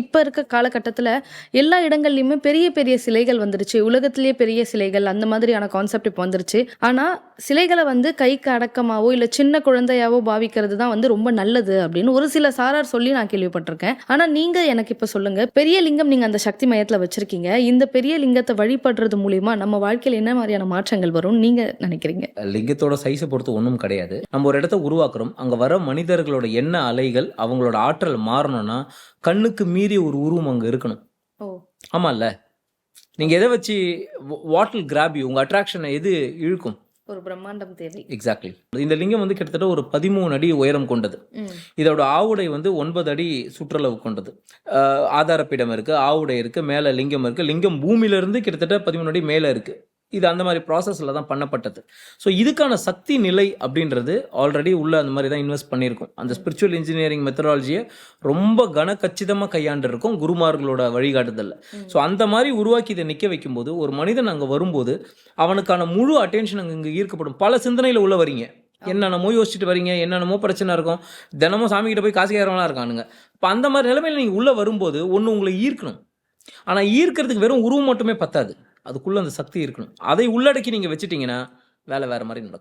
இப்ப இருக்க காலகட்டத்துல எல்லா இடங்கள்லயுமே பெரிய பெரிய சிலைகள் வந்துருச்சு. உலகத்திலேயே பெரிய சிலைகள் அந்த மாதிரியான கான்செப்ட் இப்ப வந்துருச்சு. ஆனா சிலைகள வந்து கைக்கு அடக்கமாவோ, இல்ல சின்ன குழந்தையாவோ பாவிக்கிறது தான் வந்து ரொம்ப நல்லது அப்படின்னு ஒரு சில சாரார் சொல்லி நான் கேள்விப்பட்டிருக்கேன். ஆனா நீங்க எனக்கு இப்ப சொல்லுங்க, பெரிய லிங்கம் நீங்க அந்த சக்தி மையத்துல வச்சிருக்கீங்க. இந்த பெரிய லிங்கத்த வழிபடுறது மூலியமா நம்ம வாழ்க்கையில என்ன மாதிரியான மாற்றங்கள் வரும்னு நீங்க நினைக்கிறீங்க? லிங்கத்தோட சைஸை பொறுத்து ஒன்றும் கிடையாது. நம்ம ஒரு இடத்த உருவாக்குறோம், அங்கே வர மனிதர்களோட எண்ண அலைகள் அவங்களோட ஆற்றல் மாறணும்னா கண்ணுக்கு மீறி ஒரு உருவம் அங்கே இருக்கணும். ஓ. ஆமாம்ல, நீங்கள் எதை வச்சு வாட் வில் கிராப் யூ, உங்கள் அட்ராக்ஷனை எது இழுக்கும்? ஒரு பிரம்மாண்டம் தேவை. எக்ஸாக்ட்லி. இந்த லிங்கம் வந்து கிட்டத்தட்ட ஒரு 13 அடி உயரம் கொண்டது. இதோட ஆவுடை வந்து 9 அடி சுற்றளவு கொண்டது. ஆதாரப்பீடம் இருக்கு, ஆவுடை இருக்கு, மேலே லிங்கம் இருக்கு. லிங்கம் பூமியிலிருந்து கிட்டத்தட்ட 13 அடி மேலே இருக்கு. இது அந்த மாதிரி ப்ராசஸில் தான் பண்ணப்பட்டது. ஸோ இதுக்கான சக்தி நிலை அப்படின்றது ஆல்ரெடி உள்ள அந்த மாதிரி தான் இன்வெஸ்ட் பண்ணியிருக்கோம். அந்த ஸ்பிரிச்சுவல் இன்ஜினியரிங் மெத்தடாலஜியை ரொம்ப கனக்கச்சிதமாக கையாண்டு இருக்கும் குருமார்களோட வழிகாட்டுதலில். ஸோ அந்த மாதிரி உருவாக்கி இதை நிற்க வைக்கும்போது ஒரு மனிதன் அங்கே வரும்போது அவனுக்கான முழு அட்டென்ஷன் அங்கே இங்கே ஈர்க்கப்படும். பல சிந்தனையில் உள்ள வரீங்க, என்னென்னமோ யோசிச்சுட்டு வரீங்க, என்னென்னமோ பிரச்சனை இருக்கும், தினமும் சாமிக்கிட்ட போய் காசு கேட்கறவங்களாம் இருக்கானுங்க. இப்போ அந்த மாதிரி நிலைமையில் நீங்கள் உள்ளே வரும்போது ஒன்று உங்களை ஈர்க்கணும். ஆனால் ஈர்க்கிறதுக்கு வெறும் உருவம் மட்டுமே பத்தாது, அதுக்குள்ளே அந்த சக்தி இருக்கணும். அதை உள்ளடக்கி நீங்கள் வச்சுட்டிங்கன்னா வேலை வேறு மாதிரி நடக்கும்.